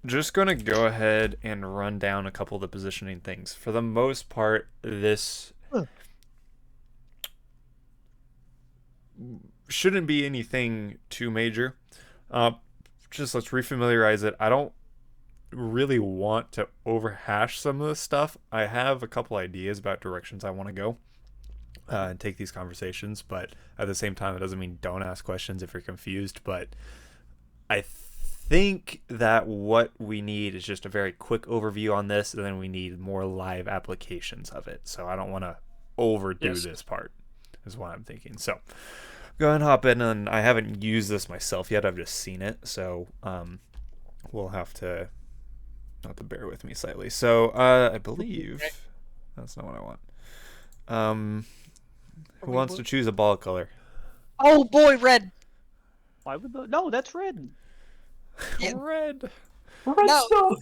just going to go ahead and run down a couple of the positioning things. For the most part, this Huh. shouldn't be anything too major. Uh, just let's refamiliarize it. I don't really want to overhash some of this stuff. I have a couple ideas about directions I want to go and take these conversations, but at the same time, it doesn't mean don't ask questions if you're confused. But I think that what we need is just a very quick overview on this, and then we need more live applications of it. So I don't want to overdo Yes. this part, is what I'm thinking. So go ahead and hop in, and I haven't used this myself yet. I've just seen it, so we'll have to bear with me slightly. So I believe that's not what I want. Who wants to choose a ball color? Oh boy, red. Why would the... No, that's red. Yeah. Red. Redstone.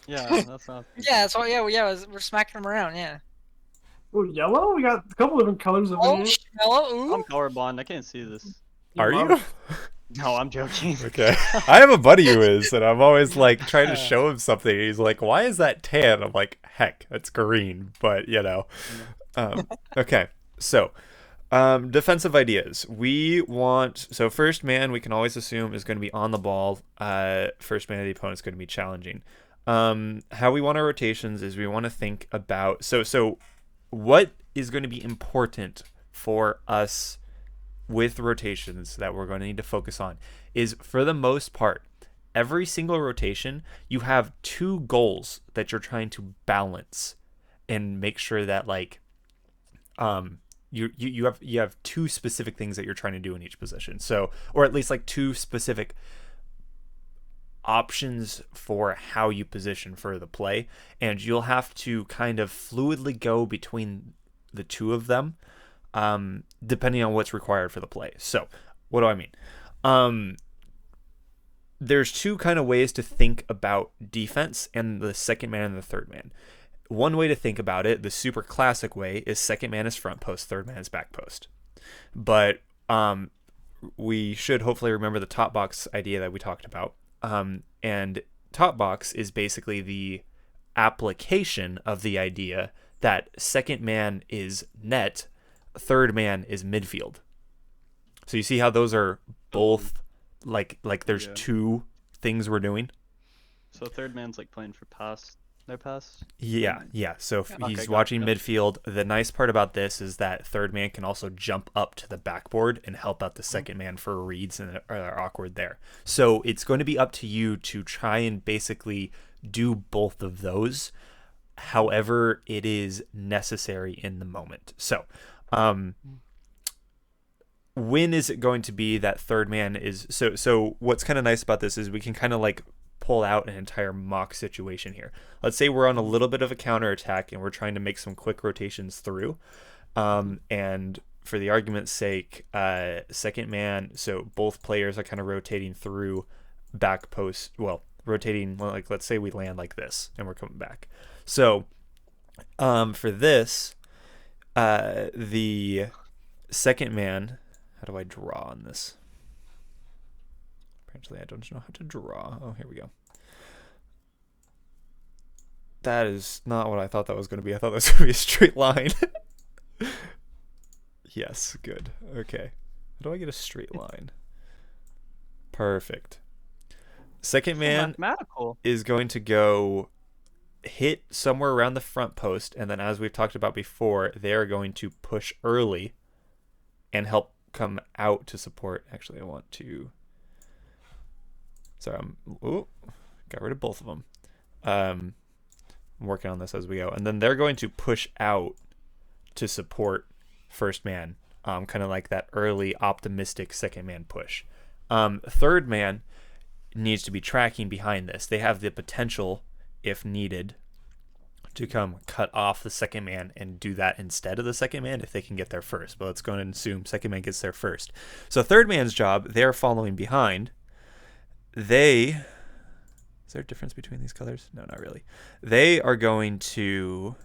Yeah, that's not... Yeah, that's why. Yeah, we're smacking them around. Yeah. Oh, yellow. We got a couple different colors of Oh, it. yellow. I'm Ooh. colorblind. I can't see this. Are you? love- No, I'm joking. Okay. I have a buddy who is, and I'm always like trying to show him something. He's like, "Why is that tan?" I'm like, "Heck, it's green." But you know. Okay. So, defensive ideas. We want first man. We can always assume is going to be on the ball. First man of the opponent is going to be challenging. How we want our rotations is we want to think about so what is going to be important for us with rotations that we're going to need to focus on is, for the most part, every single rotation you have two goals that you're trying to balance and make sure that like you have two specific things that you're trying to do in each position. So, or at least like two specific options for how you position for the play, and you'll have to kind of fluidly go between the two of them, depending on what's required for the play. So, what do I mean? There's two kind of ways to think about defense and the second man and the third man. One way to think about it, the super classic way, is second man is front post, third man is back post. But we should hopefully remember the top box idea that we talked about. And top box is basically the application of the idea that second man is net, third man is midfield. So you see how those are both like there's two things we're doing. So third man's like playing for pass. No pass. Yeah. So if Okay, he's gotcha. watching midfield, the nice part about this is that third man can also jump up to the backboard and help out the second man for reads and are awkward there. So it's going to be up to you to try and basically do both of those, however it is necessary in the moment. So, when is it going to be that third man is so what's kind of nice about this is we can kind of like pull out an entire mock situation here. Let's say we're on a little bit of a counterattack and we're trying to make some quick rotations through, and for the argument's sake, second man, so both players are kind of rotating through back post, well, rotating, like let's say we land like this and we're coming back. So for this, the second man, how do I draw on this? Apparently I don't know how to draw. Oh, here we go. That is not what I thought that was going to be. I thought that was going to be a straight line. Yes, good. Okay. How do I get a straight line? Perfect. Second man Mathematical. is going to go hit somewhere around the front post, and then as we've talked about before, they're going to push early and help come out to support. Actually, I want to... Sorry, got rid of both of them. I'm working on this as we go. And then they're going to push out to support first man, kind of like that early optimistic second man push. Third man needs to be tracking behind this. They have the potential, if needed, to come cut off the second man and do that instead of the second man if they can get there first. But let's go and assume second man gets there first. So third man's job, they're following behind. Is there a difference between these colors? No, not really. They are going to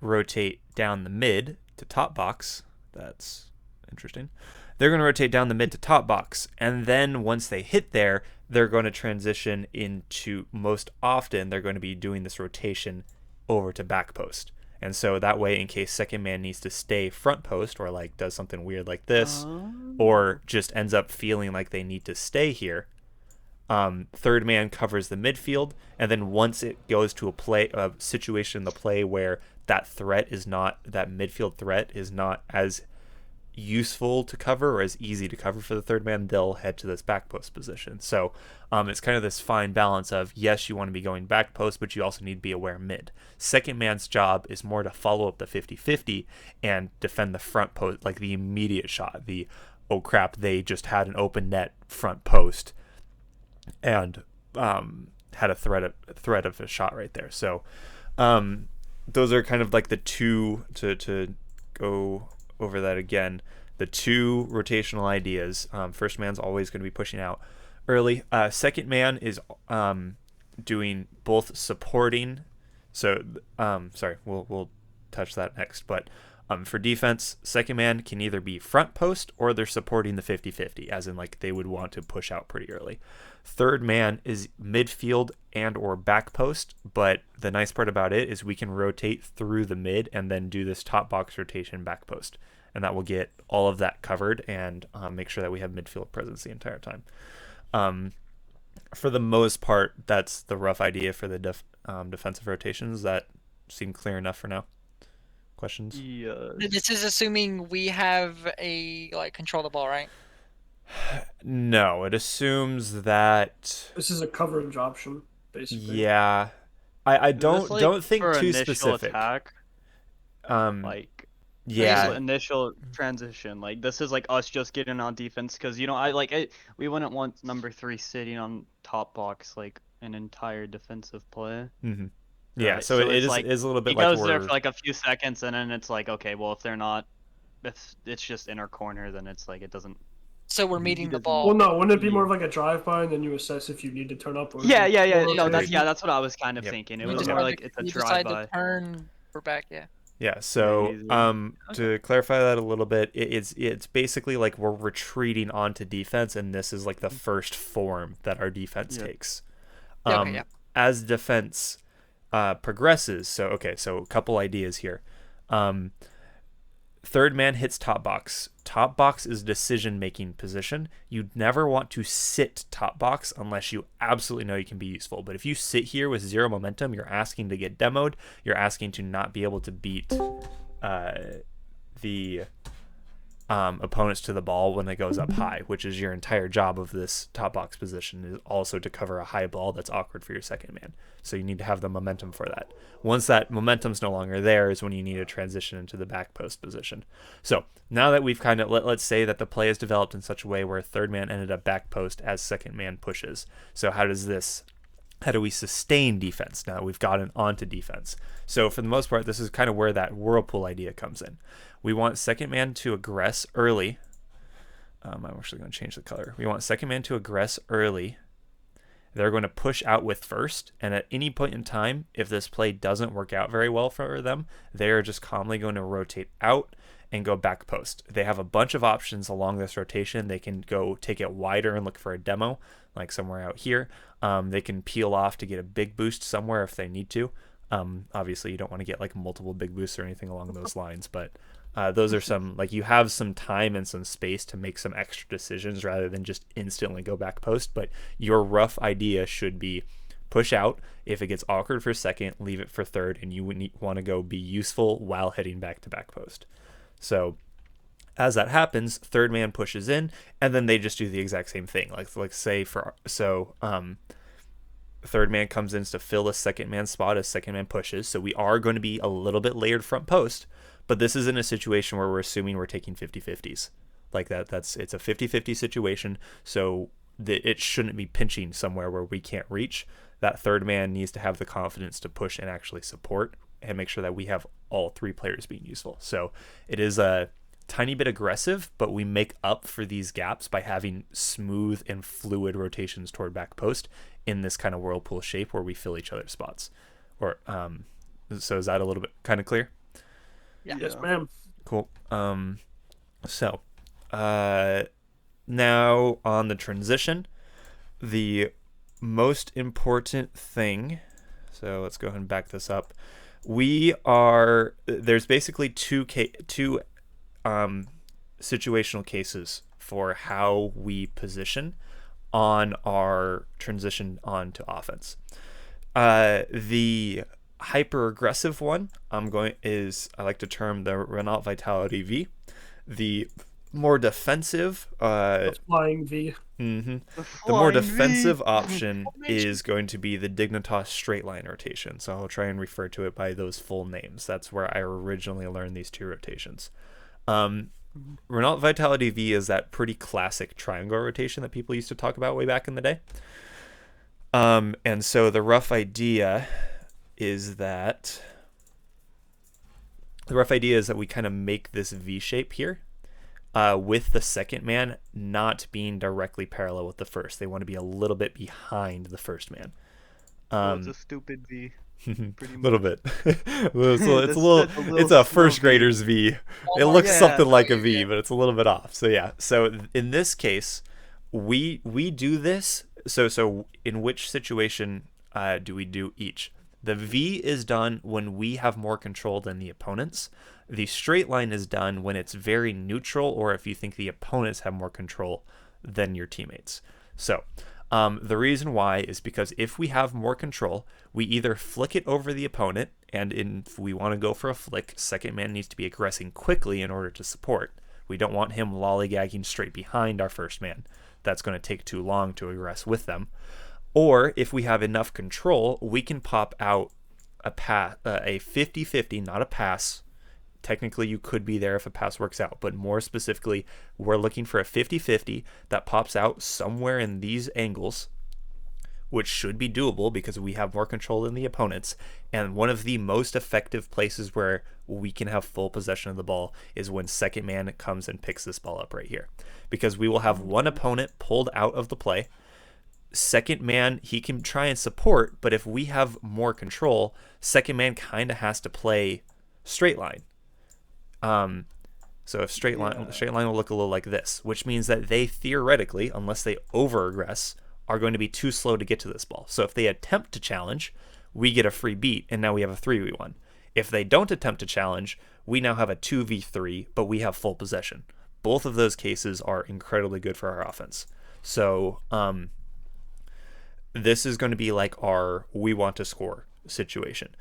rotate down the mid to top box. That's interesting. they're going to rotate down the mid to top box. And then once they hit there, they're going to transition into, most often, they're going to be doing this rotation over to back post. And so that way, in case second man needs to stay front post or like does something weird like this, or just ends up feeling like they need to stay here, third man covers the midfield. And then once it goes to a situation in the play where that midfield threat is not as useful to cover or as easy to cover for the third man, they'll head to this back post position. So it's kind of this fine balance of, yes, you want to be going back post, but you also need to be aware mid. Second man's job is more to follow up the 50-50 and defend the front post, like the immediate shot, the, oh crap, they just had an open net front post and had a threat of a shot right there. So those are kind of like the two, to go over that again, the two rotational ideas. First man's always going to be pushing out early. Second man is doing both supporting. So we'll touch that next. But for defense, second man can either be front post or they're supporting the 50-50, as in like they would want to push out pretty early. Third man is midfield and or back post, but the nice part about it is we can rotate through the mid and then do this top box rotation back post. And that will get all of that covered and make sure that we have midfield presence the entire time. For the most part, that's the rough idea for the defensive rotations. That seem clear enough for now. Questions? Yes. This is assuming we have control the ball, right? No, it assumes that. This is a coverage option, basically. Yeah, I don't think for too initial specific. Attack, Yeah, initial transition. Like this is like us just getting on defense because we wouldn't want number 3 sitting on top box like an entire defensive play. Mm-hmm. Yeah, Right, so it is like, a little bit he like goes there for like a few seconds and then it's like, okay, well if it's just inner corner, then it's like it doesn't. So we're meeting the doesn't- ball. Well, no, wouldn't it be more of like a drive-by and then you assess if you need to turn up? Or Yeah. or No, rotation? that's what I was kind of Yep. thinking. It We was decide more to- like it's a we decide drive-by. to turn. We're back. Yeah. Yeah, so Easy. to clarify that a little bit, it's basically like we're retreating onto defense, and this is like the first form that our defense takes. Okay, yeah. As defense progresses, so a couple ideas here. Third man hits top box. Top box is decision-making position. You never want to sit top box unless you absolutely know you can be useful. But if you sit here with zero momentum, you're asking to get demoed. You're asking to not be able to beat the opponents to the ball when it goes up high, which is your entire job of this top box position, is also to cover a high ball that's awkward for your second man. So you need to have the momentum for that. Once that momentum's no longer there is when you need to transition into the back post position. So now that we've kind of, let's say that the play is developed in such a way where third man ended up back post as second man pushes. So how do we sustain defense now that we've gotten onto defense? So for the most part, this is kind of where that whirlpool idea comes in. We want second man to aggress early. I'm actually going to change the color. We want second man to aggress early. They're going to push out with first, and at any point in time, if this play doesn't work out very well for them, they're just calmly going to rotate out and go back post. They have a bunch of options along this rotation. They can go take it wider and look for a demo, like somewhere out here. They can peel off to get a big boost somewhere if they need to. Obviously, you don't want to get like multiple big boosts or anything along those lines, but those are some, like, you have some time and some space to make some extra decisions rather than just instantly go back post. But your rough idea should be push out. If it gets awkward for second, leave it for third, and you would want to go be useful while heading back to back post. So as that happens, third man pushes in, and then they just do the exact same thing. Like say third man comes in to fill a second man spot as second man pushes. So we are going to be a little bit layered front post, but this is in a situation where we're assuming we're taking 50-50s. Like it's a 50-50 situation, so it shouldn't be pinching somewhere where we can't reach. That third man needs to have the confidence to push and actually support and make sure that we have all three players being useful. So it is a tiny bit aggressive, but we make up for these gaps by having smooth and fluid rotations toward back post in this kind of whirlpool shape where we fill each other's spots. Or so is that a little bit kind of clear? Yeah. Yes, ma'am. Cool. So Now on the transition, the most important thing. So let's go ahead and back this up. There's basically two situational cases for how we position on our transition onto offense. The hyper aggressive one I like to term the Renault Vitality V. The more defensive Flying V. The more Flying V. defensive option is going to be the Dignitas straight line rotation. So I'll try and refer to it by those full names. That's where I originally learned these two rotations. Renault Vitality V is that pretty classic triangle rotation that people used to talk about way back in the day. And so the rough idea is that we kind of make this V shape here. With the second man not being directly parallel with the first. They want to be a little bit behind the first man. It's a stupid V. A little bit. It's a first grader's V. It Oh, looks yeah. something like a V, but it's a little bit off. So yeah. So in this case, we do this. So in which situation do we do each? The V is done when we have more control than the opponents. The straight line is done when it's very neutral, or if you think the opponents have more control than your teammates. So the reason why is because if we have more control, we either flick it over the opponent, and if we want to go for a flick, second man needs to be aggressing quickly in order to support. We don't want him lollygagging straight behind our first man. That's going to take too long to aggress with them. Or if we have enough control, we can pop out a 50-50, not a pass. Technically, you could be there if a pass works out, but more specifically, we're looking for a 50-50 that pops out somewhere in these angles, which should be doable because we have more control than the opponents. And one of the most effective places where we can have full possession of the ball is when second man comes and picks this ball up right here, because we will have one opponent pulled out of the play. Second man, he can try and support, but if we have more control, second man kind of has to play straight line. So if straight line will look a little like this, which means that they theoretically, unless they over aggress, are going to be too slow to get to this ball. So if they attempt to challenge, we get a free beat, and now we have a 3v1. If they don't attempt to challenge, we now have a 2v3, but we have full possession. Both of those cases are incredibly good for our offense. So this is going to be like our we want to score situation.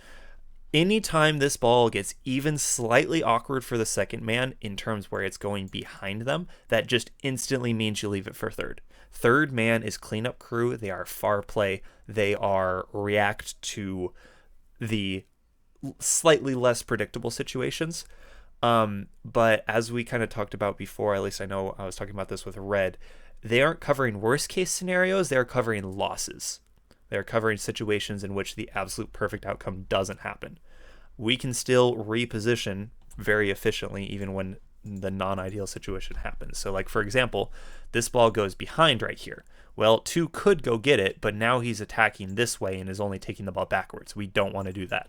Anytime this ball gets even slightly awkward for the second man in terms where it's going behind them, that just instantly means you leave it for third. Third man is cleanup crew. They are far play. They are react to the slightly less predictable situations. But as we kind of talked about before, at least I know I was talking about this with Red, they aren't covering worst case scenarios. They're covering losses. They're covering situations in which the absolute perfect outcome doesn't happen. We can still reposition very efficiently even when the non-ideal situation happens. So like, for example, this ball goes behind right here. Well, 2 could go get it, but now he's attacking this way and is only taking the ball backwards. We don't want to do that.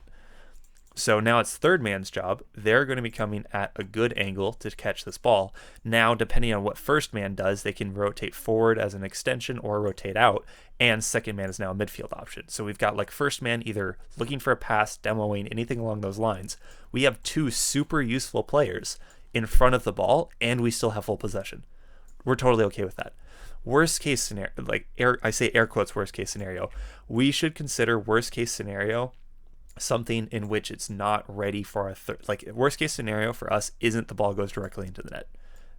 So now it's third man's job. They're going to be coming at a good angle to catch this ball. Now, depending on what first man does, they can rotate forward as an extension or rotate out, and second man is now a midfield option. So we've got like first man either looking for a pass, demoing, anything along those lines. We have 2 super useful players in front of the ball, and we still have full possession. We're totally okay with that. Worst case scenario, I say air quotes worst case scenario, we should consider worst case scenario something in which it's not ready for a worst case scenario for us isn't the ball goes directly into the net.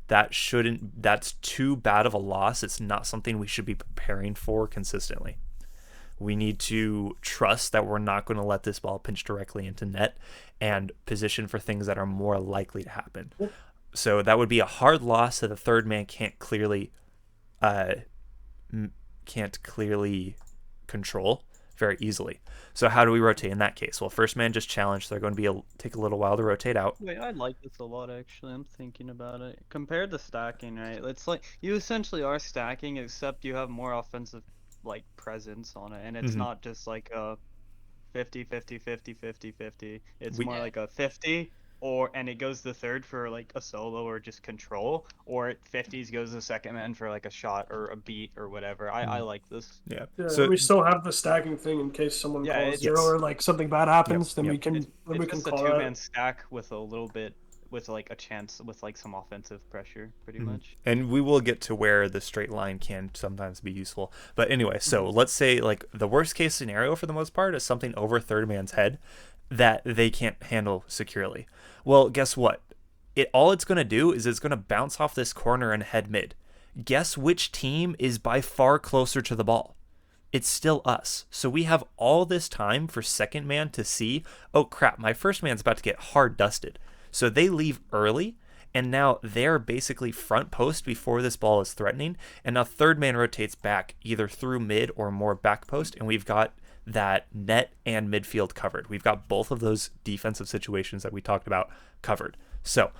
That's too bad of a loss. It's not something we should be preparing for consistently. We need to trust that we're not going to let this ball pinch directly into net and position for things that are more likely to happen. So that would be a hard loss that the third man can't clearly control very easily. So how do we rotate in that case? Well, first man just challenged. They're going to take a little while to rotate out. Wait, I like this a lot actually. I'm thinking about it. Compared to stacking, right? It's like you essentially are stacking, except you have more offensive like presence on it, and it's Mhm. not just like a 50-50-50-50-50. It's more like a 50 and it goes to third for like a solo or just control, or 50s goes to second man for like a shot or a beat or whatever. I like this. Yeah. Yeah, So we still have the stacking thing in case someone Yeah, calls it's zero yes. or like something bad happens. Then Yep. we can it's, then it's we can just a call two-man that. stack with a little bit with like a chance with like some offensive pressure, pretty much. And we will get to where the straight line can sometimes be useful. But anyway, so let's say like the worst case scenario for the most part is something over third man's head that they can't handle securely. Well, guess what? All it's going to do is it's going to bounce off this corner and head mid. Guess which team is by far closer to the ball? It's still us. So we have all this time for second man to see, oh crap, my first man's about to get hard dusted. So they leave early, and now they're basically front post before this ball is threatening. And now third man rotates back either through mid or more back post, and we've got that net and midfield covered. We've got both of those defensive situations that we talked about covered. So,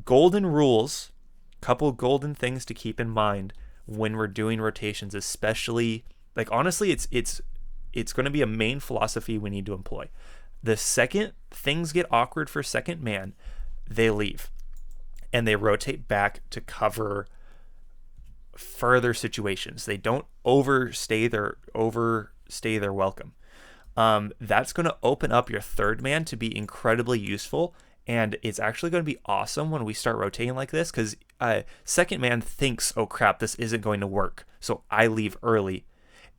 golden rules, couple golden things to keep in mind when we're doing rotations, especially like honestly it's going to be a main philosophy we need to employ. The second things get awkward for second man, they leave and they rotate back to cover further situations. They don't overstay their welcome. That's going to open up your third man to be incredibly useful, and it's actually going to be awesome when we start rotating like this because second man thinks, oh crap, this isn't going to work, so I leave early.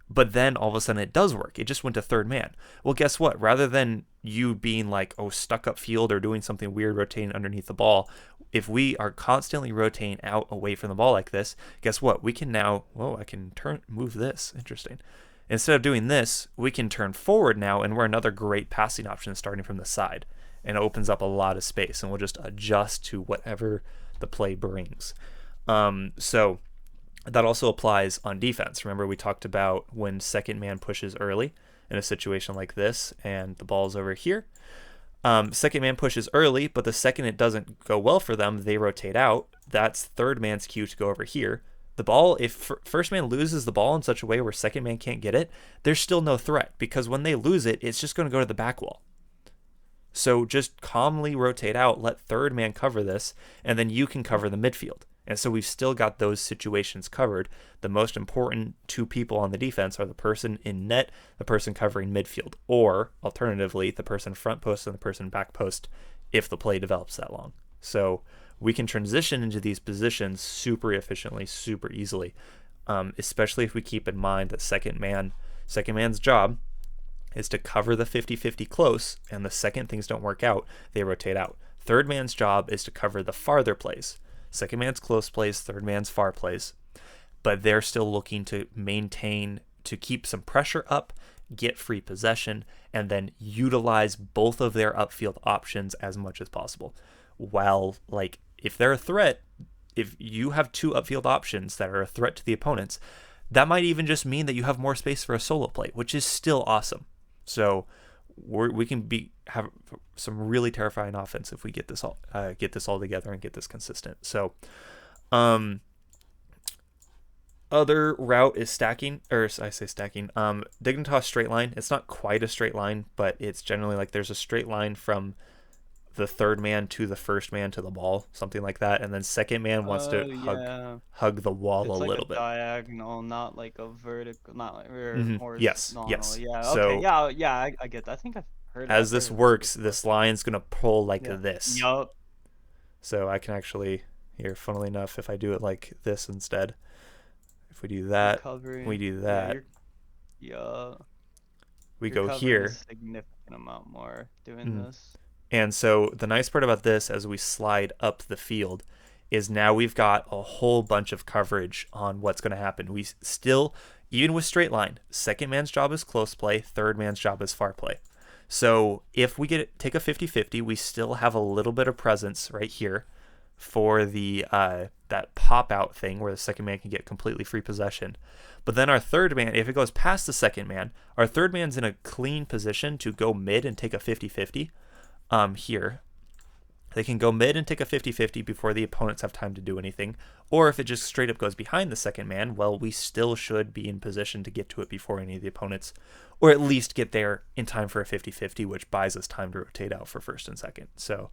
But then all of a sudden it does work. It just went to third man. Well, guess what? Rather than you being like, oh, stuck up field or doing something weird rotating underneath the ball, if we are constantly rotating out away from the ball like this, guess what? We can now, I can move this. Interesting. Instead of doing this, we can turn forward now, and we're another great passing option starting from the side. And it opens up a lot of space, and we'll just adjust to whatever the play brings. So that also applies on defense. Remember, we talked about when second man pushes early in a situation like this, and the ball's over here. Second man pushes early, but the second it doesn't go well for them, they rotate out. That's third man's cue to go over here. The ball, if first man loses the ball in such a way where second man can't get it, there's still no threat because when they lose it, it's just going to go to the back wall. So just calmly rotate out, let third man cover this, and then you can cover the midfield. And so we've still got those situations covered. The most important two people on the defense are the person in net, the person covering midfield, or alternatively, the person front post and the person back post if the play develops that long. So we can transition into these positions super efficiently, super easily, especially if we keep in mind that second man's job is to cover the 50-50 close, and the second things don't work out, they rotate out. Third man's job is to cover the farther plays. Second man's close plays, third man's far plays. But they're still looking to maintain, to keep some pressure up, get free possession, and then utilize both of their upfield options as much as possible. While, like, if they're a threat, if you have two upfield options that are a threat to the opponents, that might even just mean that you have more space for a solo play, which is still awesome. So we can have some really terrifying offense if we get this all together and get this consistent. So, other route is stacking, or I say stacking. Dignitas straight line. It's not quite a straight line, but it's generally like there's a straight line from the third man to the first man to the ball, something like that, and then second man wants to hug the wall It's a like little bit. Diagonal, not like a vertical, not like Yes. horizontal. Yeah. So, okay. Yeah. I get that. I think I've heard. As this works, this line's gonna pull like Yeah. this. Yup. So I can actually here, funnily enough, if I do it like this instead, if we do that, we do that. We go here. A significant amount more doing this. And so the nice part about this, as we slide up the field, is now we've got a whole bunch of coverage on what's going to happen. We still, even with straight line, second man's job is close play, third man's job is far play. So if we take a 50-50, we still have a little bit of presence right here for the that pop out thing where the second man can get completely free possession. But then our third man, if it goes past the second man, our third man's in a clean position to go mid and take a 50-50. Here, they can go mid and take a 50-50 before the opponents have time to do anything. Or if it just straight up goes behind the second man, well, we still should be in position to get to it before any of the opponents, or at least get there in time for a 50-50, which buys us time to rotate out for first and second. So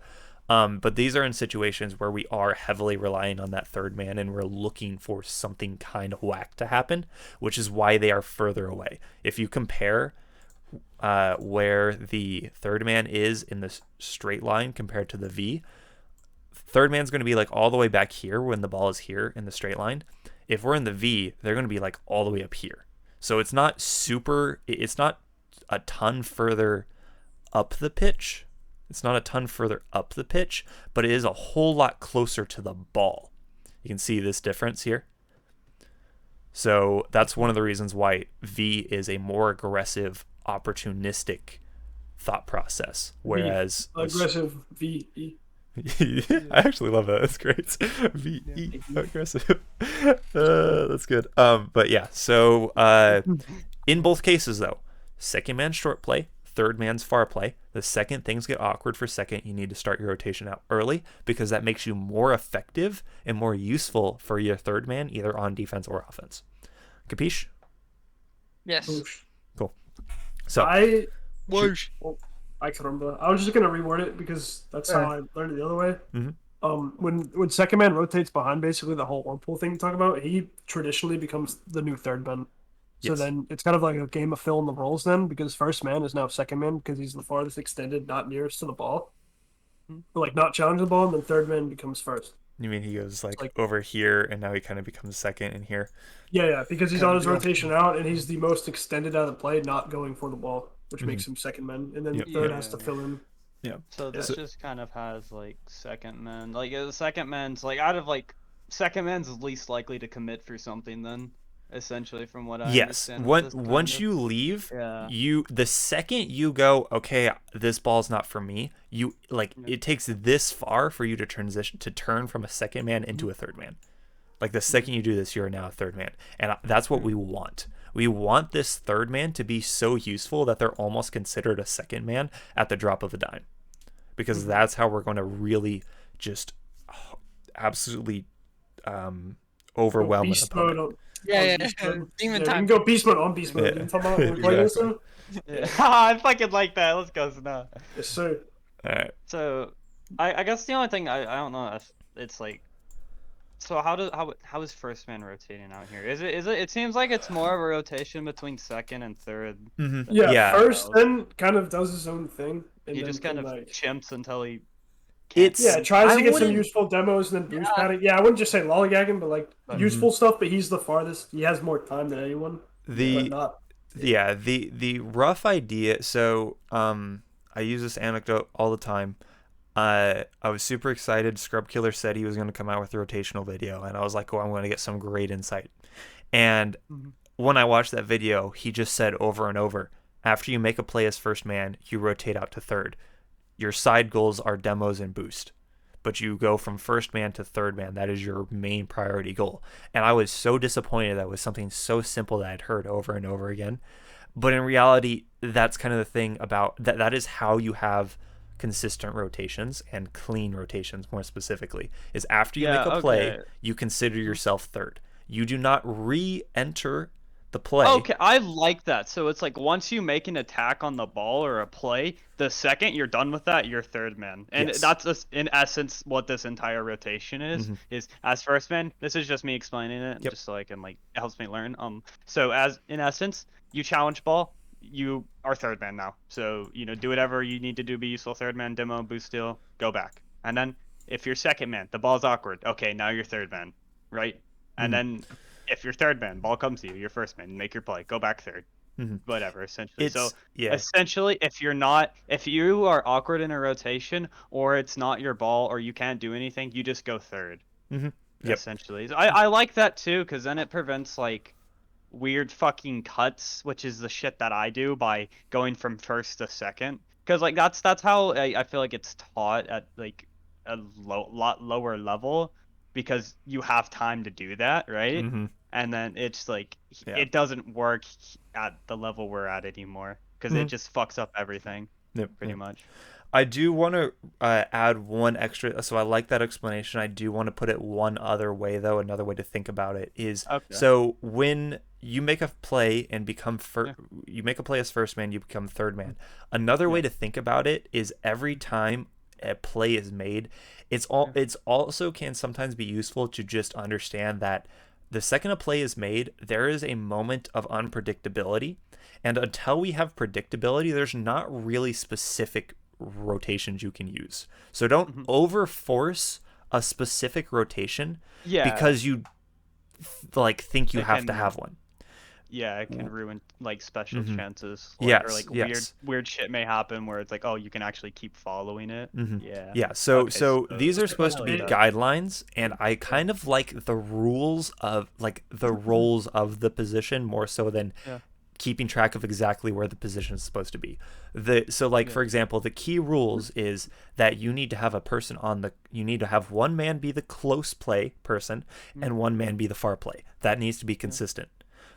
But these are in situations where we are heavily relying on that third man and we're looking for something kind of whack to happen, which is why they are further away. If you compare where the third man is in the straight line compared to the V, third man's going to be like all the way back here when the ball is here in the straight line. If we're in the V, they're going to be like all the way up here. So it's not a ton further up the pitch. It's not a ton further up the pitch, but it is a whole lot closer to the ball. You can see this difference here. So that's one of the reasons why V is a more aggressive, opportunistic thought process. Whereas aggressive VE. I actually love that. That's great. VE aggressive. That's good. But yeah, so in both cases though, second man short play, third man's far play. The second things get awkward for second, you need to start your rotation out early because that makes you more effective and more useful for your third man, either on defense or offense. Capiche? Yes. Whoosh. Cool. So Whoosh. I can remember. I was just gonna reword it because that's how I learned it the other way. When second man rotates behind basically the whole whirlpool thing you talk about, he traditionally becomes the new third man. So then it's kind of like a game of fill in the roles then, because first man is now second man because he's the farthest extended, not nearest to the ball. Or like not challenging the ball, and then third man becomes first. You mean he goes like over here and now he kind of becomes second in here? Yeah, because he's on his rotation out and he's the most extended out of the play, not going for the ball, which makes him second man. And then the third has to fill in. Yeah. So this just kind of has like second man. Like the second man's like out of like second man's least likely to commit for something then. Essentially, from what I understand. Once you leave, the second you go, okay, this ball's not for me. It takes this far for you to turn from a second man into a third man. Like the second you do this, you are now a third man, and that's what we want. We want this third man to be so useful that they're almost considered a second man at the drop of a dime, because that's how we're going to really just absolutely overwhelm an opponent. Yeah. You can go beast mode on beast mode. I fucking like that. Let's go, Sana. Yes, sir. Alright. So, I guess the only thing I don't know if it's like. So how is first man rotating out here? Is it? It seems like it's more of a rotation between second and third. Yeah, first then kind of does his own thing. And he then just kind of chimps until he. Tries to get some useful demos and then boost padding. Yeah, I wouldn't just say lollygagging, but like useful stuff. But he's the farthest. He has more time than anyone. The rough idea. So I use this anecdote all the time. I was super excited. Scrub Killer said he was going to come out with a rotational video, and I was like, "Oh, I'm going to get some great insight." And when I watched that video, he just said over and over, "After you make a play as first man, you rotate out to third. Your side goals are demos and boost, but you go from first man to third man. That is your main priority goal." And I was so disappointed that was something so simple that I'd heard over and over again. But in reality, that's kind of the thing about that. That is how you have consistent rotations and clean rotations, more specifically, is after you make a play, you consider yourself third. You do not re-enter the play. Okay, I like that. So it's like once you make an attack on the ball or a play, the second you're done with that, you're third man. And that's just, in essence what this entire rotation is as first man. This is just me explaining it just so I can it helps me learn. So as in essence, you challenge ball, you are third man now. So, do whatever you need to do, be useful third man, demo, boost steal, go back. And then if you're second man, the ball's awkward. Okay, now you're third man, right? And then if you're third man, ball comes to you, you're first man, make your play, go back third. Whatever, essentially. Essentially, if you are awkward in a rotation, or it's not your ball, or you can't do anything, you just go third. Essentially. I like that too, because then it prevents weird fucking cuts, which is the shit that I do by going from first to second. Because that's how I feel like it's taught at a lot lower level, because you have time to do that, right? And then it's it doesn't work at the level we're at anymore, because it just fucks up everything pretty much. I do want to add one extra. So I like that explanation. I do want to put it one other way, though. Another way to think about it is, so when you make a play and become you make a play as first man, you become third man. Another way to think about it is every time a play is made, it's also can sometimes be useful to just understand that the second a play is made, there is a moment of unpredictability. And until we have predictability, there's not really specific rotations you can use. So don't overforce a specific rotation because you like think you have to have one. Yeah, it can ruin like special chances. Yes, or like yes. weird shit may happen where it's like, oh, you can actually keep following it. Yeah. Yeah. So Okay, so these are supposed to be that. guidelines, and I kind of like the rules of like the roles of the position more so than keeping track of exactly where the position is supposed to be. For example, the key rules is that you need to have a person you need to have one man be the close play person and one man be the far play. That needs to be consistent.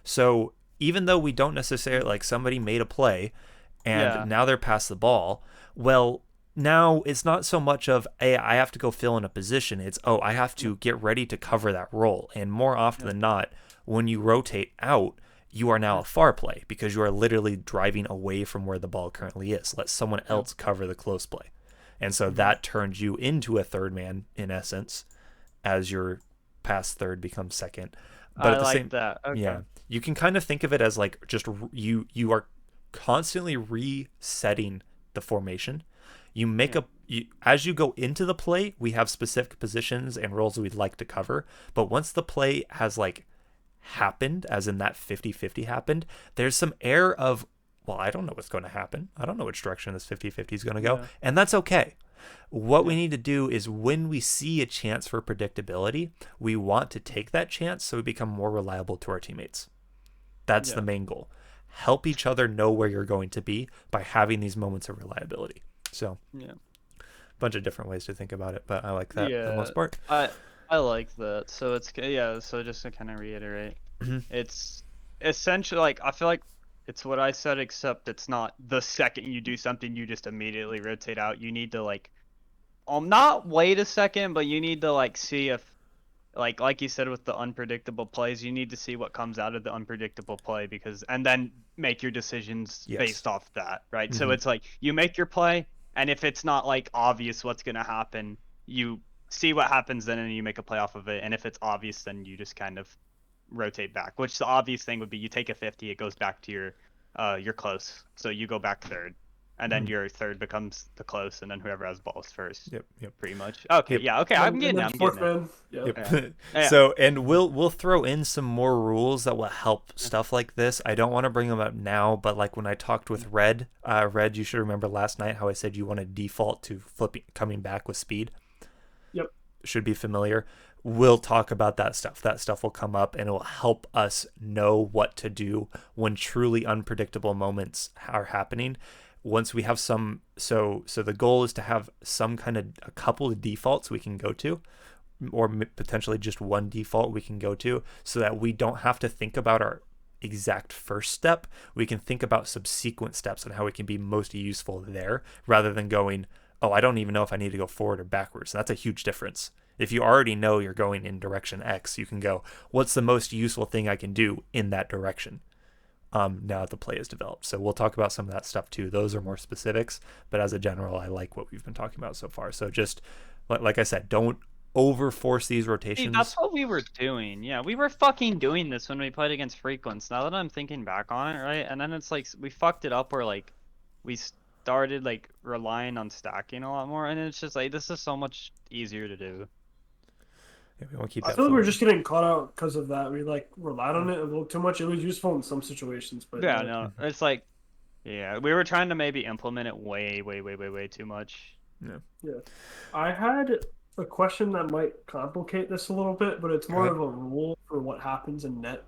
So even though we don't necessarily like somebody made a play and now they're past the ball, well, now it's not so much of, hey, I have to go fill in a position. It's, oh, I have to get ready to cover that role. And more often than not, when you rotate out, you are now a far play because you are literally driving away from where the ball currently is. Let someone else cover the close play. And so that turns you into a third man in essence as your past third becomes second. But I at the like same, that. Okay. Yeah, you can kind of think of it as like just you are constantly resetting the formation. You make as you go into the play, we have specific positions and roles we'd like to cover. But once the play has like happened, as in that 50-50 happened, there's some air of, well, I don't know what's going to happen. I don't know which direction this 50-50 is going to go. And that's okay. What we need to do is when we see a chance for predictability, we want to take that chance so we become more reliable to our teammates. That's the main goal. Help each other know where you're going to be by having these moments of reliability. So, a bunch of different ways to think about it, but I like that for the most part. I like that. So it's so just to kind of reiterate, it's essentially like I feel like it's what I said, except it's not the second you do something you just immediately rotate out. You need to like not wait a second, but you need to like see if like you said with the unpredictable plays, you need to see what comes out of the unpredictable play and then make your decisions based off that, right? So it's like you make your play, and if it's not like obvious what's going to happen, you see what happens then and you make a play off of it. And if it's obvious, then you just kind of rotate back, which the obvious thing would be you take a 50, it goes back to your close. So you go back third. And then your third becomes the close, and then whoever has balls first. Yep. Pretty much. Okay. Yeah. Okay. I'm getting it. Yep. So, and we'll throw in some more rules that will help stuff like this. I don't want to bring them up now, but like when I talked with Red, you should remember last night how I said you want to default to coming back with speed. Yep. Should be familiar. We'll talk about that stuff. That stuff will come up, and it will help us know what to do when truly unpredictable moments are happening. Once we have some, so the goal is to have some kind of a couple of defaults we can go to, or potentially just one default we can go to, so that we don't have to think about our exact first step. We can think about subsequent steps and how we can be most useful there, rather than going, oh, I don't even know if I need to go forward or backwards. That's a huge difference. If you already know you're going in direction X, you can go, what's the most useful thing I can do in that direction? Now that the play is developed. So we'll talk about some of that stuff too. Those are more specifics, but as a general, I like what we've been talking about so far. So just like I said, don't overforce these rotations. See, that's what we were doing. Yeah, we were fucking doing this when we played against Frequents. Now that I'm thinking back on it, right? And then it's like we fucked it up where like we started like relying on stacking a lot more, and it's just like this is so much easier to do. Yeah, we won't keep I that feel like flowing. we're just getting caught out because of that. We like relied on it a little too much. It was useful in some situations, but no, it's like, we were trying to maybe implement it way too much. Yeah. I had a question that might complicate this a little bit, but it's more of a rule for what happens in net.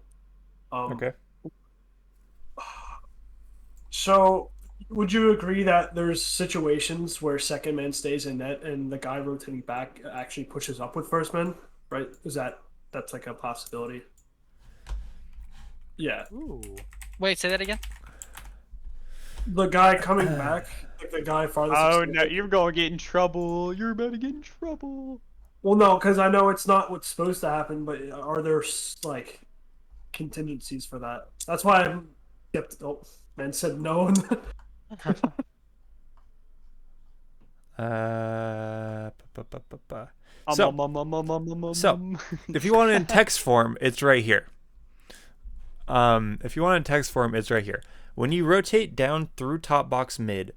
Okay. So, would you agree that there's situations where second man stays in net and the guy rotating back actually pushes up with first man? Right? That's like a possibility? Yeah. Ooh. Wait, say that again. The guy coming back, like the guy farthest. Oh no, you're going to get in trouble. You're about to get in trouble. Well, no, because I know it's not what's supposed to happen, but are there like contingencies for that? That's why I kept. Oh, man said no. So if you want it in text form, it's right here. If you want it in text form, it's right here. When you rotate down through top box mid,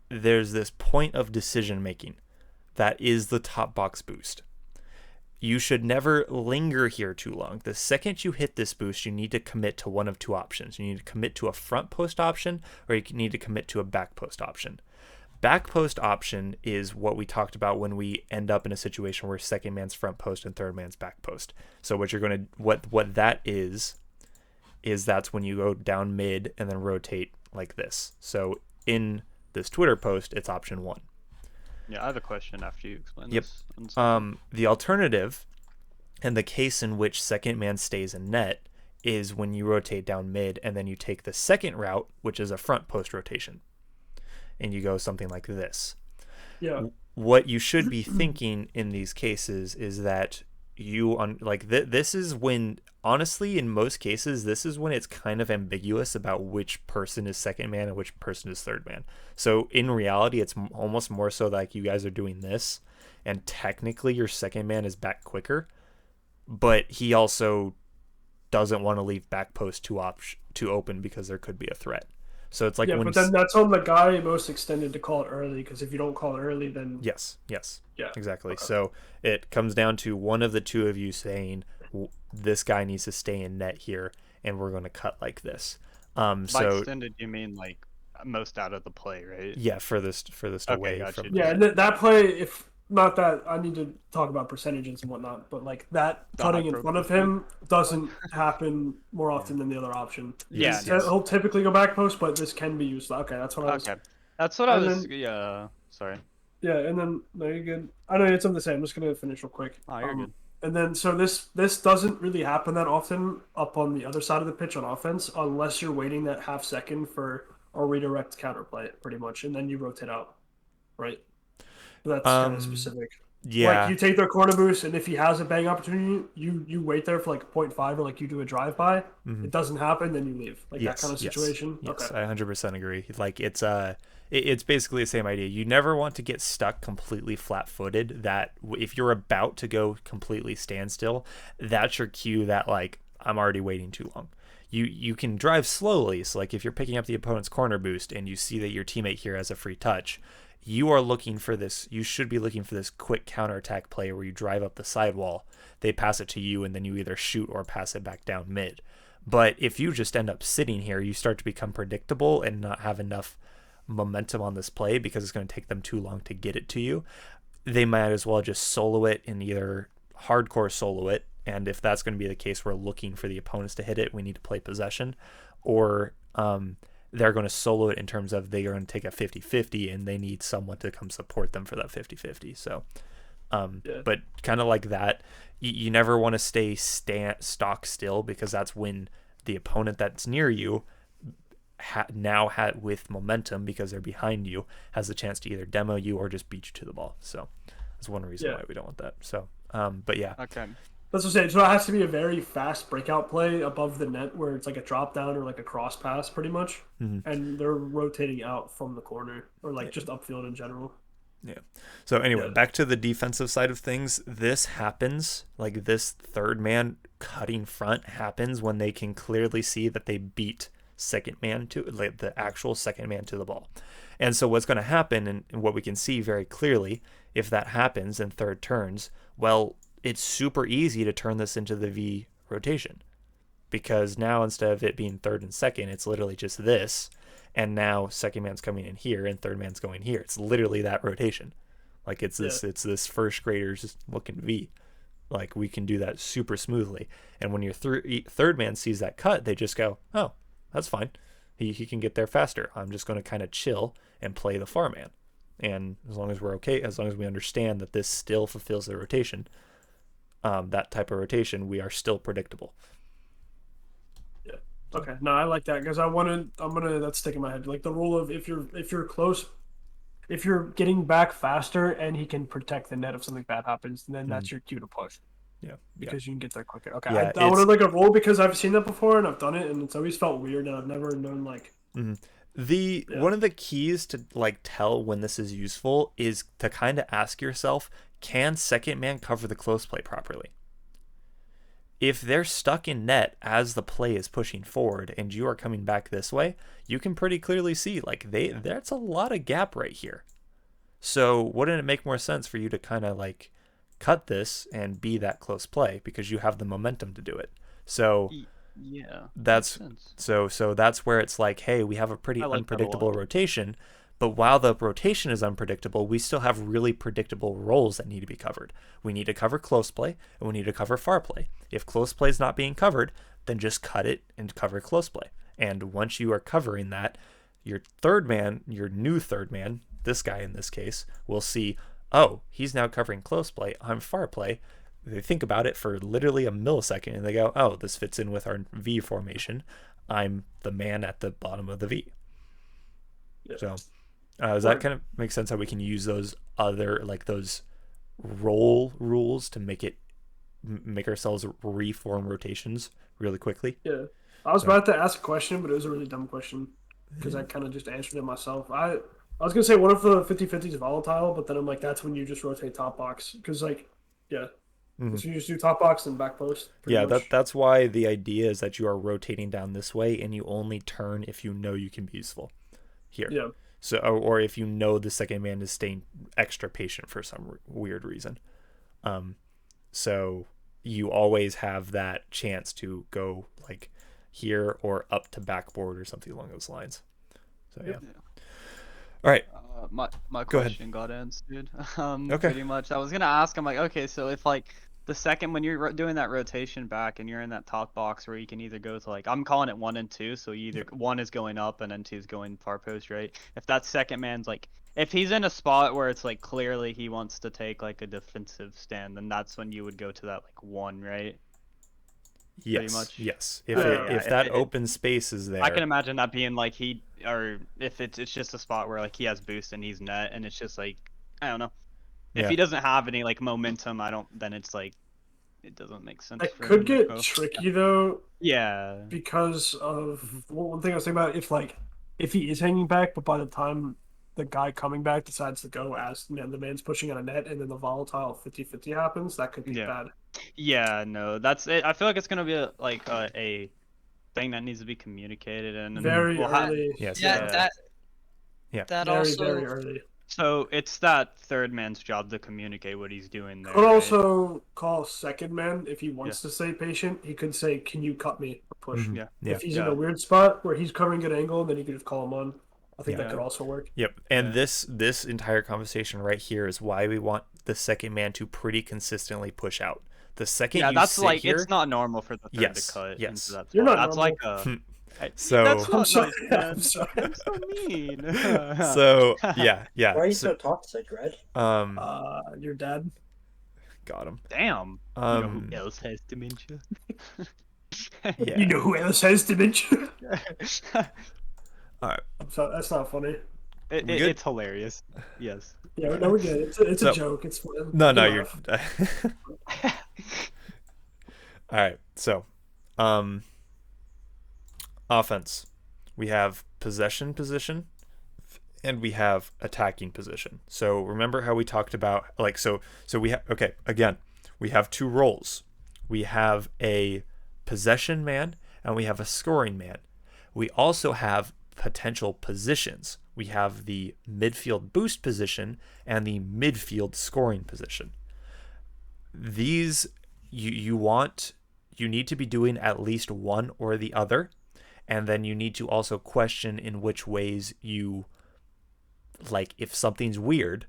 there's this point of decision making. That is the top box boost. You should never linger here too long. The second you hit this boost, you need to commit to one of two options. You need to commit to a front post option, or you need to commit to a back post option. Back post option is what we talked about when we end up in a situation where second man's front post and third man's back post. So what that is that's when you go down mid and then rotate like this. So in this Twitter post, it's option 1. Yeah, I have a question after you explain Yep. this. The alternative, and the case in which second man stays in net, is when you rotate down mid and then you take the second route, which is a front post rotation, and you go something like this. Yeah. What you should be thinking in these cases is that this is when, honestly, in most cases, this is when it's kind of ambiguous about which person is second man and which person is third man. So in reality, it's almost more so like you guys are doing this, and technically your second man is back quicker, but he also doesn't want to leave back post too open because there could be a threat. So it's like but then that's on the guy most extended to call it early, because if you don't call it early, then yes, yeah, exactly. Okay. So it comes down to one of the two of you saying, this guy needs to stay in net here, and we're going to cut like this. By extended, you mean like most out of the play, right? Yeah, furthest away gotcha. from. Yeah, and that play, if not that, I need to talk about percentages and whatnot, but like that cutting in front of him doesn't happen more often than the other option. Yeah, he'll typically go back post, but this can be used. Okay, that's what I was. Okay, that's what I was. Yeah, sorry. Yeah, and then no, you're good. I know you had something to say. I'm just gonna finish real quick. Oh, you're good. And then so this doesn't really happen that often up on the other side of the pitch on offense, unless you're waiting that half second for a redirect counterplay, pretty much, and then you rotate out, right? That's kind of specific. Yeah. Like you take their corner boost, and if he has a bang opportunity, you wait there for like 0.5, or like you do a drive by. Mm-hmm. It doesn't happen, then you leave. Like that kind of situation. Yes, okay. I 100% agree. Like it's basically the same idea. You never want to get stuck completely flat-footed. That if you're about to go completely standstill, that's your cue that like I'm already waiting too long. You can drive slowly. So like if you're picking up the opponent's corner boost and you see that your teammate here has a free touch, you are looking for this. You should be looking for this quick counterattack play where you drive up the sidewall, they pass it to you, and then you either shoot or pass it back down mid. But if you just end up sitting here, you start to become predictable and not have enough momentum on this play because it's going to take them too long to get it to you. They might as well just solo it and either hardcore solo it, and if that's going to be the case, we're looking for the opponents to hit it, we need to play possession, or they're going to solo it in terms of they're going to take a 50-50 and they need someone to come support them for that 50-50. So but kind of like that, you never want to stay stock still, because that's when the opponent that's near you with momentum, because they're behind you, has the chance to either demo you or just beat you to the ball. So that's one reason why we don't want that. So but yeah, okay, that's what I'm saying. So it has to be a very fast breakout play above the net where it's like a drop down or like a cross pass pretty much. Mm-hmm. And they're rotating out from the corner, or like just upfield in general. Yeah. So anyway, back to the defensive side of things. This happens, like this third man cutting front happens when they can clearly see that they beat second man to, like the actual second man to the ball. And so what's going to happen, and what we can see very clearly, if that happens in third turns, well, it's super easy to turn this into the V rotation, because now instead of it being third and second, it's literally just this, and now second man's coming in here and third man's going here. It's literally that rotation. Like it's this first graders looking V. Like we can do that super smoothly. And when your third man sees that cut, they just go, oh, that's fine. He can get there faster. I'm just going to kind of chill and play the far man. And as long as we're okay, as long as we understand that this still fulfills the rotation, that type of rotation, we are still predictable. Yeah. Okay. No, I like that, because that's sticking in my head. Like the rule of if you're close, if you're getting back faster and he can protect the net if something bad happens, then that's your cue to push. Yeah. Because you can get there quicker. Okay. Yeah, I wanted like a rule, because I've seen that before and I've done it, and it's always felt weird, and I've never known like. Mm-hmm. One of the keys to like tell when this is useful is to kind of ask yourself, can second man cover the close play properly? If they're stuck in net as the play is pushing forward and you are coming back this way, you can pretty clearly see like that's a lot of gap right here. So wouldn't it make more sense for you to kind of like cut this and be that close play because you have the momentum to do it? So yeah, that's so that's where it's like, hey, we have a pretty unpredictable rotation, but while the rotation is unpredictable, we still have really predictable roles that need to be covered. We need to cover close play and we need to cover far play. If close play is not being covered, then just cut it and cover close play. And once you are covering that, your third man, your new third man, this guy in this case, will see, oh, he's now covering close play, I'm far play. They think about it for literally a millisecond and they go, oh, this fits in with our V formation. I'm the man at the bottom of the V. Yeah. So does that kind of make sense how we can use those other, like those role rules to make ourselves reform rotations really quickly? Yeah. I was about to ask a question, but it was a really dumb question because I kind of just answered it myself. I was going to say one of the 50-50s is volatile, but then I'm like, that's when you just rotate top box because like, yeah. Mm-hmm. So you just do top box and back post. Yeah, that's why the idea is that you are rotating down this way and you only turn if you know you can be useful here. Yeah. So, or if you know the second man is staying extra patient for some weird reason. So you always have that chance to go like here or up to backboard or something along those lines. So yeah. All right. My question got answered. Okay. Pretty much. I was gonna ask. I'm like, okay, so if like the second when you're doing that rotation back and you're in that top box where you can either go to like, I'm calling it 1 and 2, so either one is going up and then 2 is going far post, right? If that second man's like, if he's in a spot where it's like clearly he wants to take like a defensive stand, then that's when you would go to that like 1, right? Yes. Pretty much. Yes. If that open space is there, I can imagine that being like or if it's just a spot where like he has boost and he's net and it's just like, I don't know. If he doesn't have any like momentum, then it's like it doesn't make sense. It could get tricky though. Yeah. Because of one thing I was thinking about, if he is hanging back, but by the time the guy coming back decides to go as the man's pushing on a net and then the volatile 50-50 happens, that could be bad. Yeah, no, that's it. I feel like it's gonna be a thing that needs to be communicated and very early. Yes. That very, also very early. So it's that third man's job to communicate what he's doing there. Could also call second man if he wants to stay patient. He could say, "Can you cut me or push?" Mm-hmm. Yeah. If he's in a weird spot where he's covering an angle, then he could just call him on. I think that could also work. Yep. And this entire conversation right here is why we want the second man to pretty consistently push out. The second you that's sit like here, it's not normal for the third to cut. Yes. That's You're not that's normal. like a. So that's I'm sorry. I'm sorry. I'm so mean. So yeah. Why are you so toxic, Red? Your dad. Got him. Damn. You know who else has dementia? Yeah. You know who else has dementia? All right. So that's not funny. It's hilarious. Yes. Yeah, no, we're good. It's a joke. It's fun. No, you're. All right. So, offense. We have possession position, and we have attacking position. So remember how we talked about so we have again we have 2 roles. We have a possession man and we have a scoring man. We also have potential positions. We have the midfield boost position and the midfield scoring position. These you need to be doing at least one or the other, and then you need to also question in which ways you like if something's weird